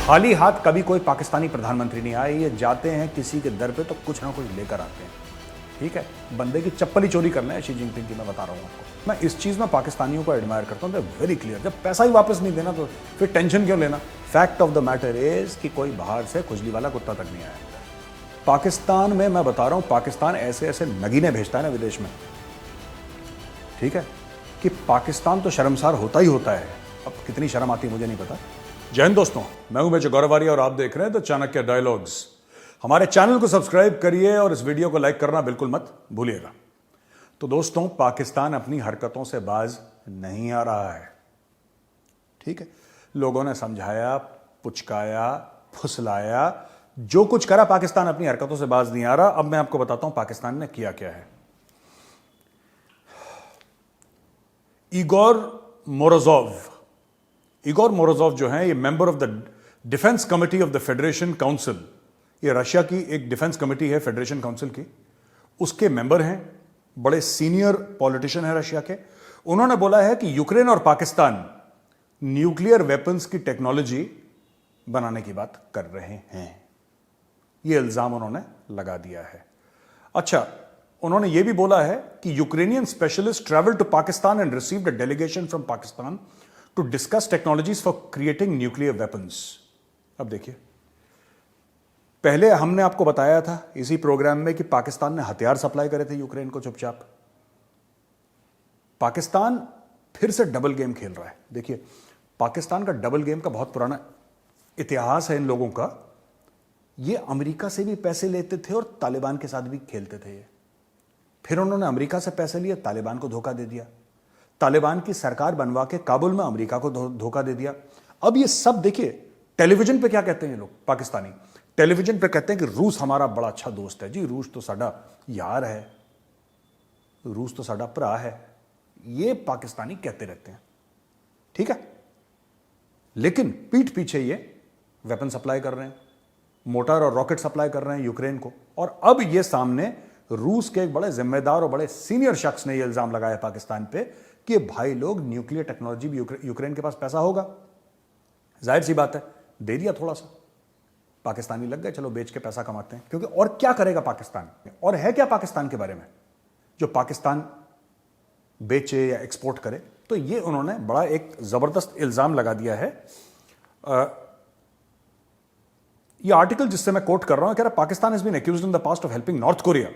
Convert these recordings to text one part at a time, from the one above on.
खाली हाथ कभी कोई पाकिस्तानी प्रधानमंत्री नहीं आए। ये जाते हैं किसी के दर पे तो कुछ ना कुछ लेकर आते हैं। ठीक है, बंदे की चप्पल ही चोरी करना है शी जिनपिंग की, मैं बता रहा हूँ आपको। मैं इस चीज़ में पाकिस्तानियों को एडमायर करता हूँ, वेरी क्लियर। जब पैसा ही वापस नहीं देना तो फिर टेंशन क्यों लेना। Fact of the matter is कि कोई बाहर से खुजली वाला कुत्ता तक नहीं आया पाकिस्तान में। मैं बता रहा हूँ, पाकिस्तान ऐसे ऐसे नगीने भेजता है ना विदेश में, ठीक है, कि पाकिस्तान तो शर्मसार होता ही होता है। अब कितनी शर्म आती है मुझे नहीं पता। जय हिंद दोस्तों, मैं हूं मेजर गौरव आर्य और आप देख रहे हैं द चाणक्य डायलॉग्स। हमारे चैनल को सब्सक्राइब करिए और इस वीडियो को लाइक करना बिल्कुल मत भूलिएगा। तो दोस्तों, पाकिस्तान अपनी हरकतों से बाज नहीं आ रहा है। ठीक है, लोगों ने समझाया, पुचकाया, फुसलाया, जो कुछ करा, पाकिस्तान अपनी हरकतों से बाज नहीं आ रहा। अब मैं आपको बताता हूं पाकिस्तान ने किया क्या है। इगोर मोरोजोव जो है, ये member of the defence committee of the federation council, ये रशिया की एक डिफेंस कमिटी है फेडरेशन काउंसिल की, उसके मेंबर हैं, बड़े सीनियर पॉलिटिशियन है रशिया के। उन्होंने बोला है कि यूक्रेन और पाकिस्तान न्यूक्लियर वेपन्स की टेक्नोलॉजी बनाने की बात कर रहे हैं। यह इल्जाम उन्होंने लगा दिया है। अच्छा, उन्होंने यह भी बोला है कि Ukrainian specialist travel to Pakistan and received a delegation from Pakistan to discuss technologies for creating nuclear weapons. अब देखिए, पहले हमने आपको बताया था इसी प्रोग्राम में कि पाकिस्तान ने हथियार सप्लाई करे थे यूक्रेन को चुपचाप। पाकिस्तान फिर से डबल गेम खेल रहा है। देखिए, पाकिस्तान का डबल गेम का बहुत पुराना इतिहास है इन लोगों का। ये अमेरिका से भी पैसे लेते थे और तालिबान के साथ भी खेलते थे। फिर उन्होंने अमेरिका से पैसे लिए, तालिबान को धोखा दे दिया, तालिबान की सरकार बनवा के काबुल में अमेरिका को धोखा दे दिया। अब ये सब देखिए, टेलीविजन पे क्या कहते हैं ये लोग पाकिस्तानी, टेलीविजन पे कहते हैं कि रूस हमारा बड़ा अच्छा दोस्त है। जी, रूस तो साडा यार है, रूस तो साडा भरा है, ये पाकिस्तानी कहते रहते हैं। ठीक है, लेकिन पीठ पीछे ये वेपन सप्लाई कर रहे हैं, मोटर और रॉकेट सप्लाई कर रहे हैं यूक्रेन को। और अब ये सामने रूस के एक बड़े जिम्मेदार और बड़े सीनियर शख्स ने यह इल्जाम लगाया पाकिस्तान पे कि भाई लोग न्यूक्लियर टेक्नोलॉजी भी, यूक्रेन के पास पैसा होगा, जाहिर सी बात है, दे दिया थोड़ा सा, पाकिस्तानी लग गए, चलो बेच के पैसा कमाते हैं। क्योंकि और क्या करेगा पाकिस्तान, और है क्या पाकिस्तान के बारे में जो पाकिस्तान बेचे या एक्सपोर्ट करे। तो ये उन्होंने बड़ा एक जबरदस्त इल्जाम लगा दिया है। ये आर्टिकल जिससे मैं कोट कर रहा हूं, कह रहा Pakistan has been accused in the past of helping North Korea,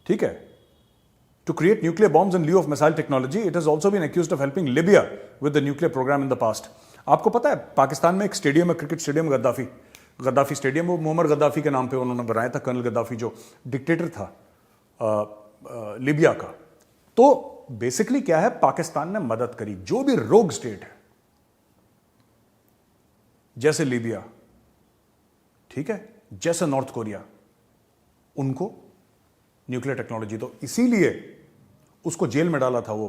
ठीक है, to create nuclear bombs in lieu of missile technology. It has also been accused of helping Libya with the nuclear program in the past. आपको पता है पाकिस्तान में एक stadium है, cricket stadium, Gaddafi stadium, वो Mohammad Gaddafi के नाम पे उन्होंने बनाया था, कर्नल गद्दाफी जो डिक्टेटर था लीबिया का। तो बेसिकली क्या है, पाकिस्तान ने मदद करी जो भी रोग स्टेट है जैसे लीबिया, ठीक है, जैसे नॉर्थ कोरिया, उनको न्यूक्लियर टेक्नोलॉजी। तो इसीलिए उसको जेल में डाला था वो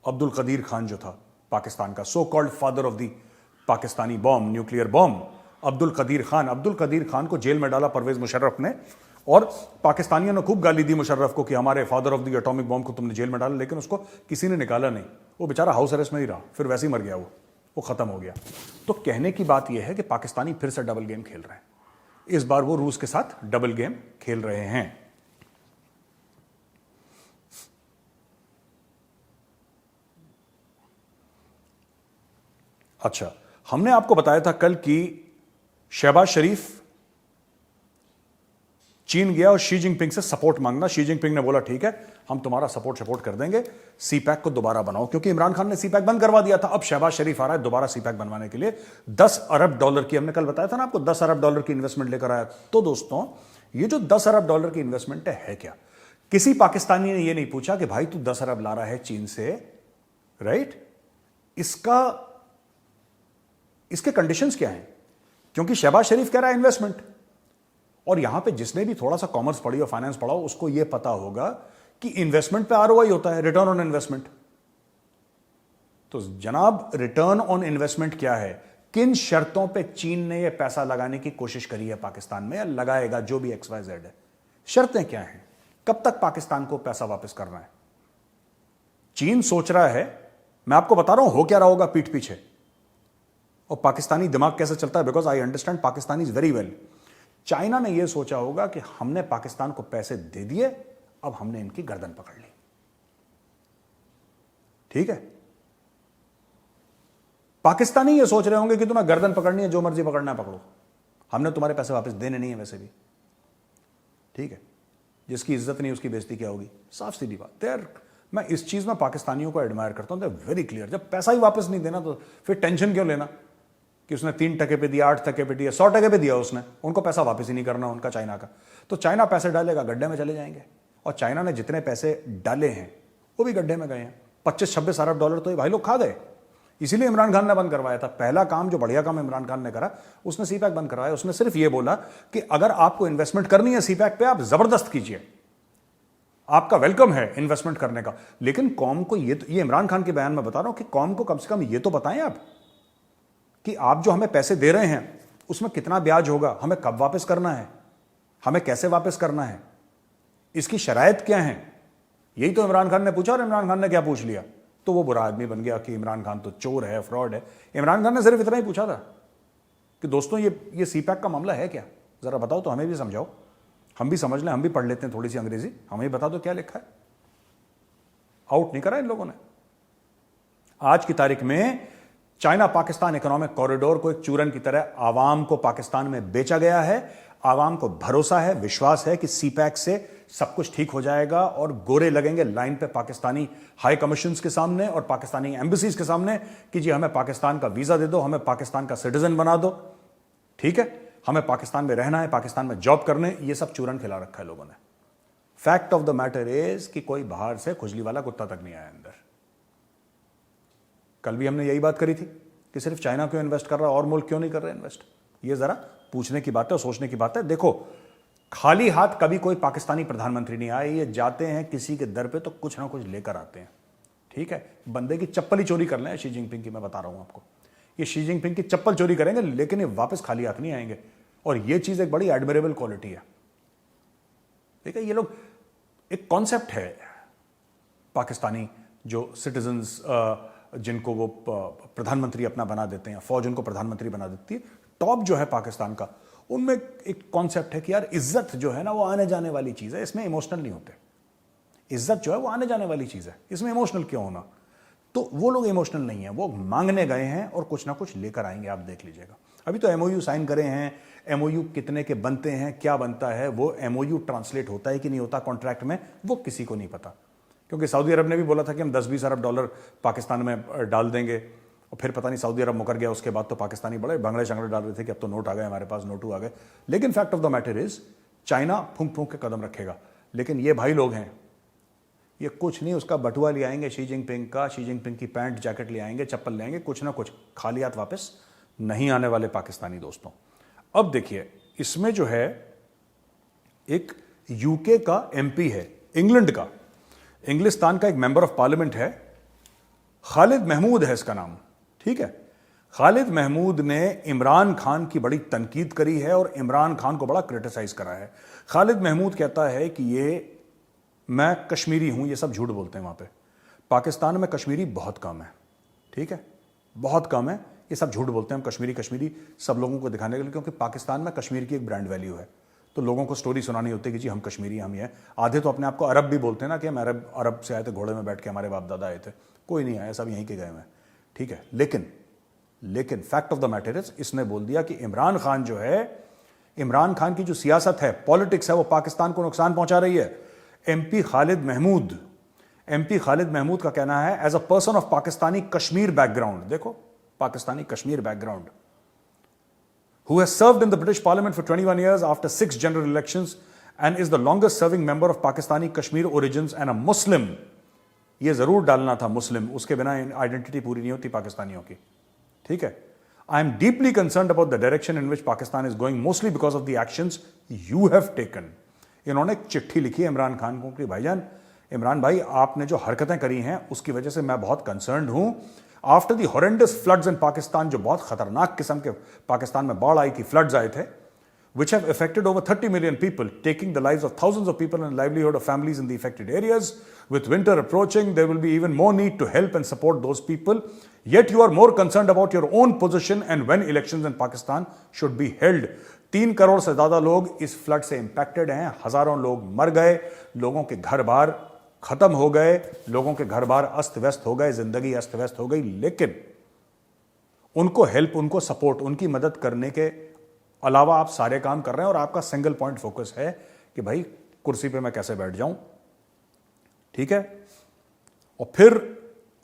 अब्दुल कदीर खान जो था पाकिस्तान का, so called father of the Pakistani bomb, nuclear bomb, Abdul Qadeer Khan को जेल में डाला परवेज मुशर्रफ ने। और पाकिस्तानियों ने खूब गाली दी मुशर्रफ को कि हमारे father of the atomic bomb को तुमने जेल में डाला, लेकिन उसको किसी ने निकाला नहीं, वो बेचारा हाउस अरेस्ट में ही रहा, फिर वैसे ही मर गया, वो खत्म हो गया। तो कहने की बात यह है कि पाकिस्तानी फिर से डबल गेम खेल रहे हैं। इस बार वो रूस के साथ डबल गेम खेल रहे हैं। अच्छा, हमने आपको बताया था कल कि शहबाज शरीफ चीन गया और शी जिनपिंग से सपोर्ट मांगना। शी जिनपिंग ने बोला ठीक है, हम तुम्हारा सपोर्ट कर देंगे, सीपैक को दोबारा बनाओ, क्योंकि इमरान खान ने सीपैक बंद करवा दिया था। अब शहबाज शरीफ आ रहा है दोबारा सीपैक बनवाने के लिए। 10 अरब डॉलर की, हमने कल बताया था ना आपको, 10 अरब डॉलर की इन्वेस्टमेंट लेकर आया। तो दोस्तों, ये जो 10 अरब डॉलर की इन्वेस्टमेंट है क्या? किसी पाकिस्तानी ने यह नहीं पूछा कि भाई तू 10 अरब ला रहा है चीन से, राइट, इसके कंडीशंस क्या हैं? क्योंकि शहबाज शरीफ कह रहा है इन्वेस्टमेंट, और यहां पे जिसने भी थोड़ा सा कॉमर्स पढ़ी और फाइनेंस पढ़ा हो उसको यह पता होगा कि इन्वेस्टमेंट पे आरओआई होता है, रिटर्न ऑन इन्वेस्टमेंट। तो जनाब, रिटर्न ऑन इन्वेस्टमेंट क्या है? किन शर्तों पे चीन ने यह पैसा लगाने की कोशिश करी है पाकिस्तान में, या लगाएगा, जो भी XYZ है, शर्तें क्या हैं? कब तक पाकिस्तान को पैसा वापस करना है? चीन सोच रहा है, मैं आपको बता रहा हूं हो क्या रहा होगा पीठ पीछे, और पाकिस्तानी दिमाग कैसे चलता है, because I understand Pakistani is very well. China ने यह सोचा होगा कि हमने पाकिस्तान को पैसे दे दिए, अब हमने इनकी गर्दन पकड़ ली। ठीक है, पाकिस्तानी ये सोच रहे होंगे कि तुम्हें गर्दन पकड़नी है, जो मर्जी पकड़ना है पकड़ो, हमने तुम्हारे पैसे वापस देने नहीं है वैसे भी। ठीक है, जिसकी इज्जत नहीं उसकी बेइज्जती क्या होगी, साफ सीधी बात। देयर मैं इस चीज में पाकिस्तानियों को एडमायर करता हूं, देयर वेरी क्लियर। जब पैसा ही वापस नहीं देना तो फिर टेंशन क्यों लेना कि उसने 3% पे दिया, 8% पे दिया, 100% पे दिया उसने, उनको पैसा वापस ही नहीं करना उनका चाइना का। तो चाइना पैसे डालेगा, गड्ढे में चले जाएंगे। और चाइना ने जितने पैसे डाले हैं वो भी गड्ढे में गए हैं। 25-26 अरब डॉलर तो ये भाई लोग खा गए। इसीलिए इमरान खान ने बंद करवाया था। पहला काम, जो बढ़िया काम इमरान खान ने करा, उसने सीपैक बंद करवाया। उसने सिर्फ ये बोला कि अगर आपको इन्वेस्टमेंट करनी है सीपैक पे, आप जबरदस्त कीजिए, आपका वेलकम है इन्वेस्टमेंट करने का। लेकिन कौम को ये इमरान खान के बयान में बता रहा हूं कि कौम को कम से कम ये तो बताएं आप कि आप जो हमें पैसे दे रहे हैं उसमें कितना ब्याज होगा, हमें कब वापस करना है, हमें कैसे वापस करना है, इसकी शराइत क्या है। यही तो इमरान खान ने पूछा। और इमरान खान ने क्या पूछ लिया, तो वो बुरा आदमी बन गया कि इमरान खान तो चोर है, फ्रॉड है। इमरान खान ने सिर्फ इतना ही पूछा था कि दोस्तों ये सीपैक का मामला है क्या, जरा बताओ तो हमें भी समझाओ, हम भी समझ लें, हम भी पढ़ लेते हैं थोड़ी सी अंग्रेजी, हमें बता दो क्या लिखा है। आउट नहीं करा इन लोगों ने। आज की तारीख में चाइना पाकिस्तान इकोनॉमिक कॉरिडोर को एक चूरन की तरह आवाम को पाकिस्तान में बेचा गया है। आवाम को भरोसा है, विश्वास है कि सीपैक से सब कुछ ठीक हो जाएगा और गोरे लगेंगे लाइन पे पाकिस्तानी हाई कमीशंस के सामने और पाकिस्तानी एम्बेसीज के सामने कि जी हमें पाकिस्तान का वीजा दे दो, हमें पाकिस्तान का सिटीजन बना दो, ठीक है, हमें पाकिस्तान में रहना है, पाकिस्तान में जॉब करने। ये सब चूरन खिला रखा है लोगों ने। Fact of the matter is कि कोई बाहर से खुजली वाला कुत्ता तक नहीं आया अंदर। कल भी हमने यही बात करी थी कि सिर्फ चाइना क्यों इन्वेस्ट कर रहा है और मुल्क क्यों नहीं कर रहे इन्वेस्ट। ये जरा पूछने की बात है और सोचने की बात है। देखो, खाली हाथ कभी कोई पाकिस्तानी प्रधानमंत्री नहीं आए। ये जाते हैं किसी के दर पे तो कुछ ना कुछ लेकर आते हैं। ठीक है, बंदे की चप्पल ही चोरी कर लें शी जिनपिंग की, मैं बता रहा हूं आपको, ये शी जिनपिंग की चप्पल चोरी करेंगे लेकिन ये वापस खाली हाथ नहीं आएंगे। और ये चीज एक बड़ी एडमिरेबल क्वालिटी है। ठीक है, ये लोग, एक कॉन्सेप्ट है पाकिस्तानी जो सिटीजन्स जिनको वो प्रधानमंत्री अपना बना देते हैं, फौज उनको प्रधानमंत्री बना देती है, टॉप जो है पाकिस्तान का, उनमें एक कॉन्सेप्ट है कि यार इज्जत जो है ना वो आने जाने वाली चीज है, इसमें इमोशनल नहीं होते। इज्जत जो है वो आने जाने वाली चीज है, इसमें इमोशनल क्यों होना। तो वो लोग इमोशनल नहीं है, वो मांगने गए हैं और कुछ ना कुछ लेकर आएंगे, आप देख लीजिएगा। अभी तो एमओयू साइन करे हैं, एमओयू कितने के बनते हैं, क्या बनता है, वो एमओयू ट्रांसलेट होता है कि नहीं होता कॉन्ट्रैक्ट में, वो किसी को नहीं पता। क्योंकि सऊदी अरब ने भी बोला था कि हम 10-20 अरब डॉलर पाकिस्तान में डाल देंगे, और फिर पता नहीं सऊदी अरब मुकर गया। उसके बाद तो पाकिस्तानी बड़े भंगड़े शंगड़े डाल रहे थे कि अब तो नोट आ गए हमारे पास, नोटू आ गए। लेकिन fact of the matter is China फूंक फूंक के कदम रखेगा। लेकिन ये भाई लोग हैं, ये कुछ नहीं, उसका बटुआ ले आएंगे शी जिनपिंग का, शी जिनपिंग की पैंट जैकेट ले आएंगे, चप्पल ले आएंगे, कुछ ना कुछ, खाली हाथ वापस नहीं आने वाले पाकिस्तानी दोस्तों। अब देखिए, इसमें जो है एक यूके का एमपी है, इंग्लैंड का, इंग्लिस्तान का एक मेंबर ऑफ पार्लियामेंट है, खालिद महमूद है इसका नाम। ठीक है, खालिद महमूद ने इमरान खान की बड़ी तनकीद करी है और इमरान खान को बड़ा क्रिटिसाइज करा है। खालिद महमूद कहता है कि ये मैं कश्मीरी हूं, ये सब झूठ बोलते हैं। वहां पे पाकिस्तान में कश्मीरी बहुत कम है, ठीक है, बहुत कम है, ये सब झूठ बोलते हैं। हम कश्मीरी कश्मीरी सब लोगों को दिखाने के लिए, क्योंकि पाकिस्तान में कश्मीर की एक ब्रांड वैल्यू है, तो लोगों को स्टोरी सुनानी होती है कि जी हम कश्मीरी, हम ये। आधे तो अपने आप को अरब भी बोलते हैं ना कि हम अरब से आए थे, घोड़े में बैठ के हमारे बाप दादा आए थे। कोई नहीं आया, सब यहीं के गए हैं, ठीक है। लेकिन fact of the matter is, इसने बोल दिया कि इमरान खान जो है, इमरान खान की जो सियासत है, पॉलिटिक्स है, वो पाकिस्तान को नुकसान पहुंचा रही है। एमपी खालिद महमूद का कहना है, as a person of Pakistani Kashmir background, देखो Pakistani Kashmir background, who has served in the British Parliament for 21 years after 6 general elections and is the longest serving member of Pakistani Kashmir origins and a Muslim। ये जरूर डालना था मुस्लिम, उसके बिना identity पूरी नहीं होती पाकिस्तानियों की, ठीक है। I am deeply concerned about the direction in which Pakistan is going, mostly because of the actions you have taken। इन्होंने एक चिट्ठी लिखी है इमरान खान को कि भाईजान, इमरान भाई, आपने जो हरकतें करी हैं उसकी वजह से मैं बहुत कंसर्न्ड हूं। आफ्टर दी हॉरेंडस फ्लड्स इन पाकिस्तान, जो बहुत खतरनाक किस्म के पाकिस्तान में बाढ़ आई थी, फ्लड्स आए थे, which have affected over 30 million people, taking the lives of thousands of people and livelihood of families in the affected areas. With winter approaching, there will be even more need to help and support those people. Yet you are more concerned about your own position and when elections in Pakistan should be held. 3 crore से ज्यादा लोग इस flood से impacted हैं, हजारों लोग मर गए, लोगों के घर बार खत्म हो गए, लोगों के घर बार अस्त व्यस्त हो गए, जिंदगी अस्त व्यस्त हो गई, लेकिन उनको हेल्प, उनको सपोर्ट, उनकी मदद करने के अलावा आप सारे काम कर रहे हैं और आपका सिंगल पॉइंट फोकस है कि भाई कुर्सी पे मैं कैसे बैठ जाऊं, ठीक है। और फिर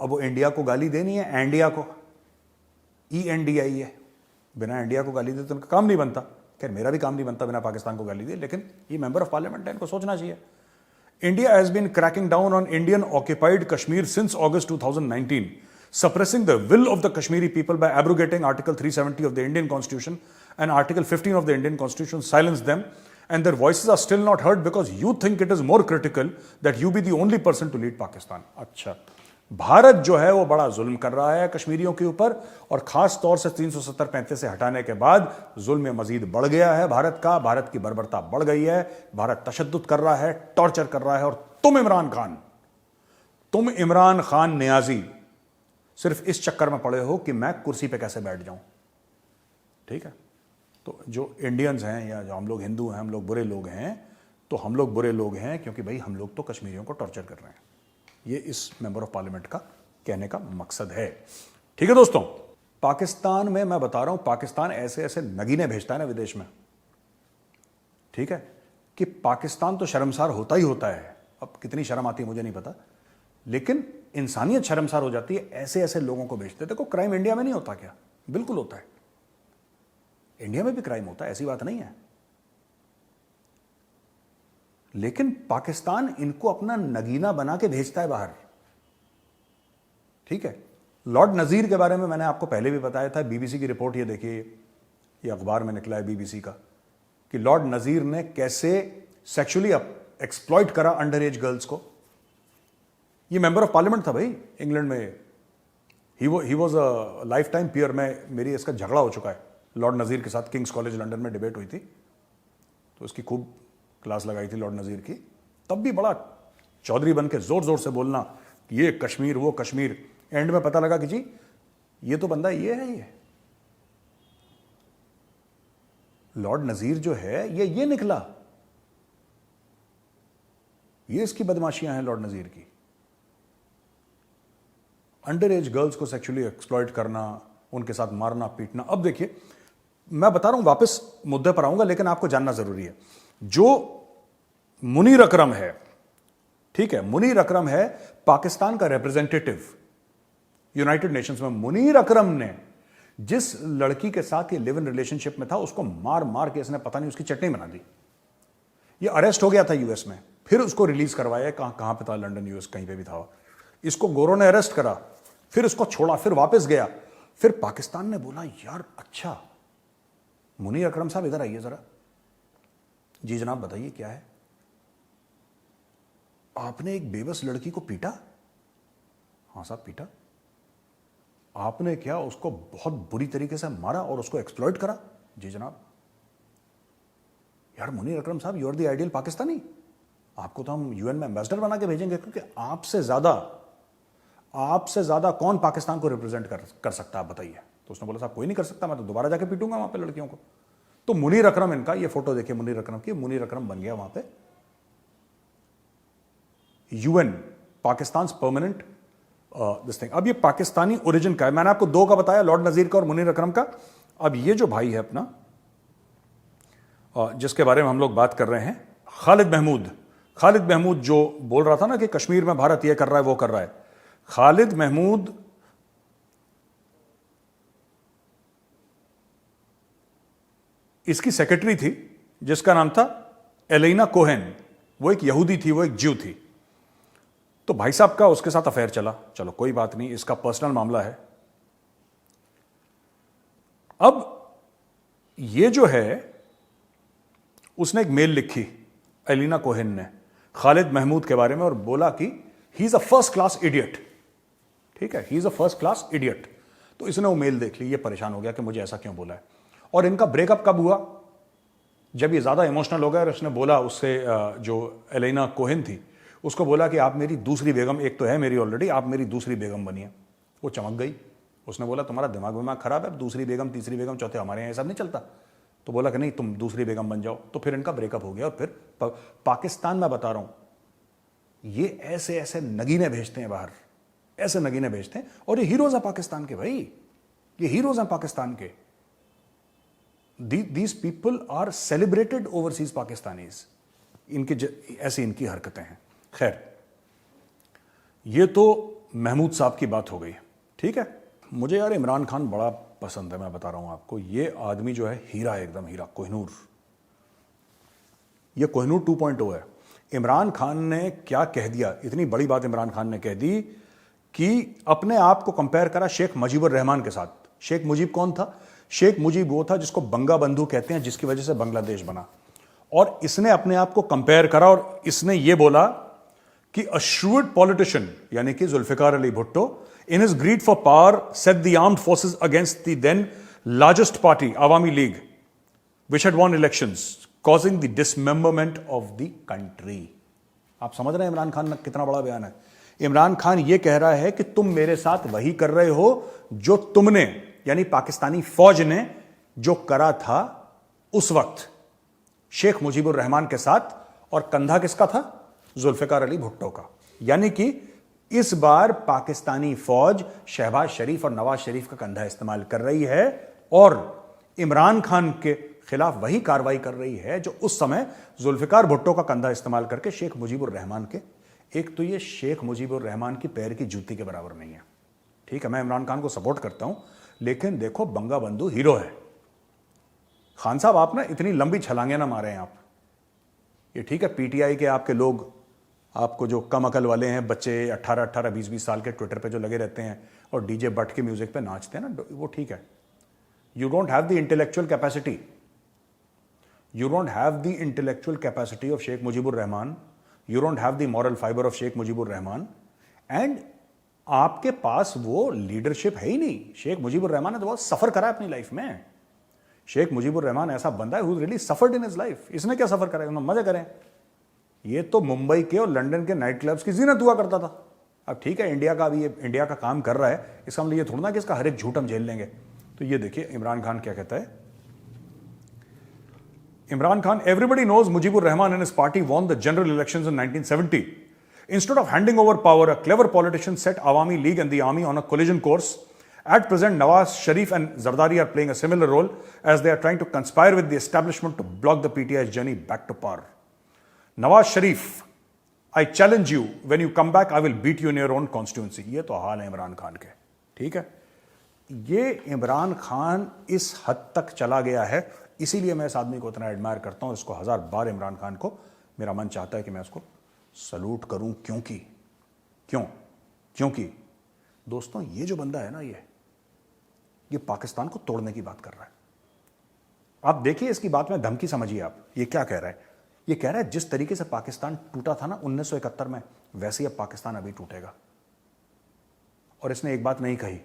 अब वो इंडिया को गाली देनी है, इंडिया को, ENDIA है, बिना इंडिया को गाली दे तो उनका काम नहीं बनता। खैर मेरा भी काम नहीं बनता बिना पाकिस्तान को गाली दे, लेकिन ये मेंबर ऑफ पार्लियामेंट है, इनको सोचना चाहिए। India has been cracking down on Indian occupied Kashmir since August 2019, suppressing the will of the Kashmiri people by abrogating Article 370 of the Indian Constitution and Article 15 of the Indian Constitution, silenced them, and their voices are still not heard because you think it is more critical that you be the only person to lead Pakistan. अच्छा, भारत जो है वो बड़ा जुल्म कर रहा है कश्मीरियों के ऊपर, और खास तौर से 370-35 से हटाने के बाद जुल्म मजीद बढ़ गया है भारत का, भारत की बर्बरता बढ़ गई है, भारत तशद्दुद कर रहा है, टॉर्चर कर रहा है, और तुम इमरान खान नियाजी सिर्फ इस चक्कर में पड़े हो कि मैं कुर्सी पे कैसे बैठ जाऊं, ठीक है। तो जो इंडियंस हैं या जो हम लोग हिंदू हैं, हम लोग बुरे लोग हैं, तो हम लोग बुरे लोग हैं क्योंकि भाई हम लोग तो कश्मीरियों को टॉर्चर कर रहे हैं। ये इस मेंबर ऑफ पार्लियामेंट का कहने का मकसद है, ठीक है दोस्तों। पाकिस्तान में मैं बता रहा हूं, पाकिस्तान ऐसे ऐसे नगीने भेजता है ना विदेश में, ठीक है, कि पाकिस्तान तो शर्मसार होता ही होता है। अब कितनी शर्म आती है मुझे नहीं पता, लेकिन इंसानियत शर्मसार हो जाती है, ऐसे ऐसे लोगों को भेजते। देखो क्राइम इंडिया में नहीं होता क्या? बिल्कुल होता है, इंडिया में भी क्राइम होता है, ऐसी बात नहीं है, लेकिन पाकिस्तान इनको अपना नगीना बना के भेजता है बाहर, ठीक है। लॉर्ड नजीर के बारे में मैंने आपको पहले भी बताया था, बीबीसी की रिपोर्ट ये देखिए, ये अखबार में निकला है बीबीसी का, कि लॉर्ड नजीर ने कैसे सेक्सुअली एक्सप्लॉइट करा अंडर एज गर्ल्स को। ये मेंबर ऑफ पार्लियामेंट था भाई इंग्लैंड में, he was a life time peer में, मेरी इसका झगड़ा हो चुका है लॉर्ड नजीर के साथ, किंग्स कॉलेज लंदन में डिबेट हुई थी, तो उसकी खूब क्लास लगाई थी लॉर्ड नजीर की। तब भी बड़ा चौधरी बन के जोर जोर से बोलना ये कश्मीर वो कश्मीर, एंड में पता लगा कि जी ये तो बंदा ये है, ये लॉर्ड नजीर जो है ये निकला, ये इसकी बदमाशियां हैं लॉर्ड नजीर की। अंडर एज गर्ल्स को सेक्सुअली एक्सप्लॉइट करना, उनके साथ मारना पीटना। अब देखिए मैं बता रहा हूं, वापस मुद्दे पर आऊंगा, लेकिन आपको जानना जरूरी है, जो मुनीर अकरम है, ठीक है, मुनीर अकरम है पाकिस्तान का रिप्रेजेंटेटिव यूनाइटेड नेशंस में। मुनीर अकरम ने जिस लड़की के साथ ये लिव इन रिलेशनशिप में था, उसको मार मार के इसने पता नहीं उसकी चटनी बना दी। ये अरेस्ट हो गया था यूएस में, फिर उसको रिलीज करवाया, कहां पे था, लंदन यूएस कहीं पे भी था। इसको गोरों ने अरेस्ट करा, फिर उसको छोड़ा, फिर वापस गया, फिर पाकिस्तान ने बोला यार अच्छा मुनीर अकरम साहब इधर आइए जरा। जी जनाब बताइए क्या है, आपने एक बेबस लड़की को पीटा? हाँ साहब पीटा। आपने क्या उसको बहुत बुरी तरीके से मारा और उसको एक्सप्लॉइट करा? जी जनाब। यार मुनीर अकरम साहब, you are the ideal Pakistani, आपको तो हम यूएन में एम्बेसडर बना के भेजेंगे, क्योंकि आपसे ज्यादा कौन पाकिस्तान को रिप्रेजेंट कर सकता है, आप बताइए। तो उसने बोला साहब कोई नहीं कर सकता, मैं तो दोबारा जाके पीटूंगा वहां पे लड़कियों को। तो मुनीर अकरम, इनका ये फोटो देखिए मुनीर अकरम की, मुनीर अकरम बन गया वहां पे UN Pakistan permanent this thing. अब ये पाकिस्तानी ओरिजिन का है, मैंने आपको दो का बताया, लॉर्ड नजीर का और मुनीर अकरम का। अब ये जो भाई है अपना, जिसके बारे में हम लोग बात कर रहे हैं, खालिद महमूद जो बोल रहा था ना कि कश्मीर में भारत ये कर रहा है वो कर रहा है, खालिद महमूद इसकी सेक्रेटरी थी जिसका नाम था एलेना कोहेन। वो एक यहूदी थी, वो एक ज्यू थी। तो भाई साहब का उसके साथ अफेयर चला, चलो कोई बात नहीं, इसका पर्सनल मामला है। अब ये जो है, उसने एक मेल लिखी एलेना कोहेन ने खालिद महमूद के बारे में और बोला कि he is a first class idiot, ठीक है, he is a first class idiot. तो इसने वो मेल देख ली, ये परेशान हो गया कि मुझे ऐसा क्यों बोला है। और इनका ब्रेकअप कब हुआ? जब ये ज़्यादा इमोशनल हो गया और उसने बोला, उससे जो एलेना कोहेन थी उसको बोला कि आप मेरी दूसरी बेगम, एक तो है मेरी ऑलरेडी, आप मेरी दूसरी बेगम बनिए। वो चमक गई। उसने बोला तुम्हारा दिमाग विमाग खराब है, दूसरी बेगम, तीसरी बेगम, चौथे, हमारे यहाँ ऐसा नहीं चलता। तो बोला कि नहीं, तुम दूसरी बेगम बन जाओ। तो फिर इनका ब्रेकअप हो गया। और फिर पाकिस्तान में बता रहा हूं, ये ऐसे ऐसे नगीने भेजते हैं बाहर, ऐसे नगीने भेजते हैं। और ये हीरोज हैं पाकिस्तान के भाई, ये हीरोज हैं पाकिस्तान के। These people are celebrated overseas Pakistanis. ऐसी इनकी हरकतें हैं। खैर, ये तो महमूद साहब की बात हो गई, ठीक है। मुझे यार इमरान खान बड़ा पसंद है, मैं बता रहा हूं आपको। ये आदमी जो है हीरा है, एकदम हीरा, कोहिनूर। ये कोहिनूर 2.0 है। इमरान खान ने क्या कह दिया, इतनी बड़ी बात इमरान खान ने कह दी कि अपने आप को कंपेयर करा शेख मुजीबुर रहमान के साथ। शेख मुजीब कौन था? शेख मुजीब वो था जिसको बंगा बंधु कहते हैं, जिसकी वजह से बांग्लादेश बना। और इसने अपने आप को कंपेयर करा और इसने ये बोला कि अ shrewd पॉलिटिशियन, यानी कि Zulfikar Ali Bhutto, in his greed for power set the armed forces against the then largest party, Awami League, which had won elections, causing the dismemberment of the country. आप समझ रहे हैं इमरान खान ने कितना बड़ा बयान है? इमरान खान ये कह रहा है कि तुम मेरे साथ वही कर रहे हो जो तुमने, यानी पाकिस्तानी फौज ने जो करा था उस वक्त शेख मुजीबुर रहमान के साथ, और कंधा किसका था? जुल्फिकार अली भुट्टो का। यानी कि इस बार पाकिस्तानी फौज शहबाज शरीफ और नवाज शरीफ का कंधा इस्तेमाल कर रही है और इमरान खान के खिलाफ वही कार्रवाई कर रही है जो उस समय जुल्फिकार भुट्टो का कंधा इस्तेमाल करके शेख मुजीबुर रहमान के। एक तो ये शेख मुजीबुर रहमान की पैर की जूती के बराबर नहीं है, ठीक है। मैं इमरान खान को सपोर्ट करता हूं, लेकिन देखो बंगा बंधु हीरो है। खान साहब, आप ना इतनी लंबी छलांगे ना मारे हैं आप। ये ठीक है, पीटीआई के आपके लोग, आपको जो कम अकल वाले हैं बच्चे, 18-18, 20-20 साल के, ट्विटर पे जो लगे रहते हैं और डीजे बट के म्यूजिक पे नाचते हैं ना, वो ठीक है। You don't have the intellectual capacity, you don't have the intellectual capacity of Sheikh Mujibur Rahman, you don't have the moral fibre of Sheikh Mujibur Rahman, and आपके पास वो लीडरशिप है ही नहीं। शेख मुजीबुर रहमान ने तो बहुत सफर करा है अपनी लाइफ में। शेख मुजीबुर रहमान ऐसा बंदा है who really suffered in his life. इसने क्या सफर करा? मजे करें। ये तो मुंबई के और लंदन के नाइट क्लब्स की जीनत हुआ करता था। अब ठीक है, इंडिया का भी, इंडिया का काम कर रहा है, इसका मतलब ये थोड़ा ना कि इसका हर एक झूठ हम झेल लेंगे। तो ये देखिए इमरान खान क्या कहता है। Imran Khan, everybody knows Mujibur Rahman and his party won the general elections in 1970. Instead of handing over power, a clever politician set Awami League and the army on a collision course. At present, Nawaz Sharif and Zardari are playing a similar role as they are trying to conspire with the establishment to block the PTI's journey back to power. Nawaz Sharif, I challenge you, when you come back, I will beat you in your own constituency. ये तो हाल है इमरान खान के, ठीक है। ये इमरान खान इस हद तक चला गया है, इसीलिए मैं इस आदमी को इतना एडमायर करता हूं। इसको 1000 बार इमरान खान को मेरा मन चाहता है कि मैं उसको सलूट करूं। क्योंकि दोस्तों, ये जो बंदा है ना, ये पाकिस्तान को तोड़ने की बात कर रहा है। आप देखिए इसकी बात में धमकी समझिए आप। ये क्या कह रहा है? ये कह रहा है जिस तरीके से पाकिस्तान टूटा था ना 1971 में, वैसे ही अब पाकिस्तान अभी टूटेगा। और इसने एक बात नहीं कही,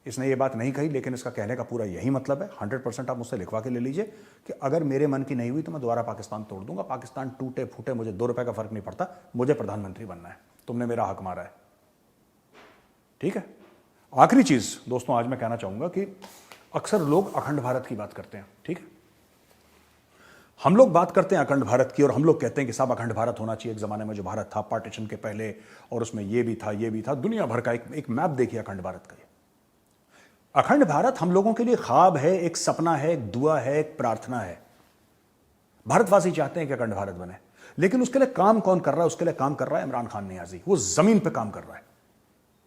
इसने ये बात नहीं कही, लेकिन इसका कहने का पूरा यही मतलब है। 100% आप मुझसे लिखवा के ले लीजिए कि अगर मेरे मन की नहीं हुई तो मैं दोबारा पाकिस्तान तोड़ दूंगा। पाकिस्तान टूटे फूटे, मुझे 2 रुपए का फर्क नहीं पड़ता, मुझे प्रधानमंत्री बनना है। तुमने मेरा हक मारा है, ठीक है। आखिरी चीज दोस्तों आज मैं कहना चाहूंगा कि अक्सर लोग अखंड भारत की बात करते हैं, ठीक है। हम लोग बात करते हैं अखंड भारत की और हम लोग कहते हैं कि साहब अखंड भारत होना चाहिए। एक जमाने में जो भारत था पार्टीशन के पहले, और उसमें ये भी था, दुनिया भर का एक मैप देखिए अखंड भारत का। अखंड भारत हम लोगों के लिए ख्वाब है, एक सपना है, एक दुआ है, एक प्रार्थना है। भारतवासी चाहते हैं कि अखंड भारत बने, लेकिन उसके लिए काम कौन कर रहा है? उसके लिए काम कर रहा है इमरान खान नियाजी। वो जमीन पे काम कर रहा है,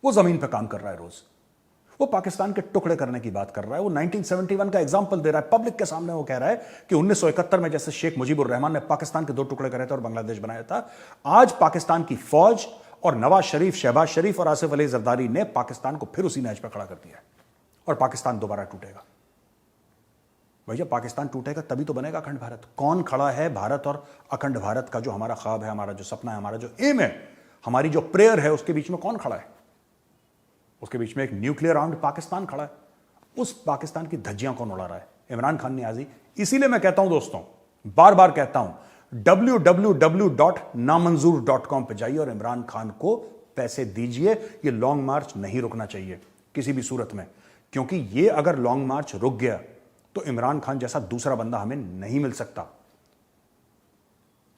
वो जमीन पे काम कर रहा है रोज। वो पाकिस्तान के टुकड़े करने की बात कर रहा है। वो 1971 का एग्जाम्पल दे रहा है पब्लिक के सामने। वो कह रहा है कि 1971 में जैसे शेख मुजीबुर रहमान ने पाकिस्तान के 2 टुकड़े करे थे और बांग्लादेश बनाया था, आज पाकिस्तान की फौज और नवाज शरीफ, शहबाज शरीफ और आसिफ अली जरदारी ने पाकिस्तान को फिर उसी नहज पर खड़ा कर दिया है और पाकिस्तान दोबारा टूटेगा। भैया पाकिस्तान टूटेगा तभी तो बनेगा अखंड भारत। कौन खड़ा है भारत और अखंड भारत का जो हमारा ख्वाब है, हमारा जो सपना है, हमारा जो एम है, हमारी जो प्रेयर है, उसके बीच में कौन खड़ा है? उसके बीच में एक न्यूक्लियर आर्म्ड पाकिस्तान खड़ा है। उस पाकिस्तान की धज्जियां कौन उड़ा रहा है? इमरान खान नियाजी इसीलिए मैं कहता हूं दोस्तों, बार बार कहता हूं, www.namanzoor.com पे जाइए और इमरान खान को पैसे दीजिए। ये लॉन्ग मार्च नहीं रुकना चाहिए किसी भी सूरत में, क्योंकि ये अगर लॉन्ग मार्च रुक गया तो इमरान खान जैसा दूसरा बंदा हमें नहीं मिल सकता।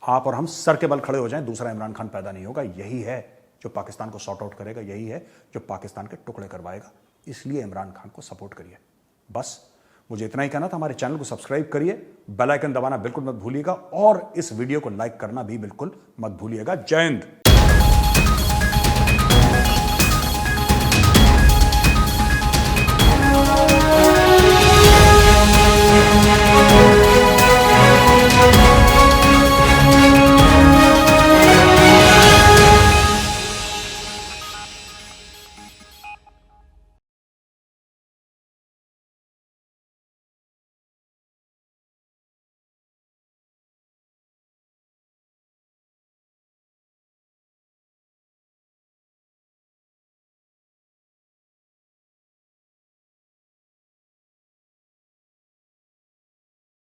आप और हम सर के बल खड़े हो जाएं, दूसरा इमरान खान पैदा नहीं होगा। यही है जो पाकिस्तान को सॉर्ट आउट करेगा, यही है जो पाकिस्तान के टुकड़े करवाएगा। इसलिए इमरान खान को सपोर्ट करिए। बस मुझे इतना ही कहना था। हमारे चैनल को सब्सक्राइब करिए, बेल आइकन दबाना बिल्कुल मत भूलिएगा और इस वीडियो को लाइक करना भी बिल्कुल मत भूलिएगा। जय हिंद।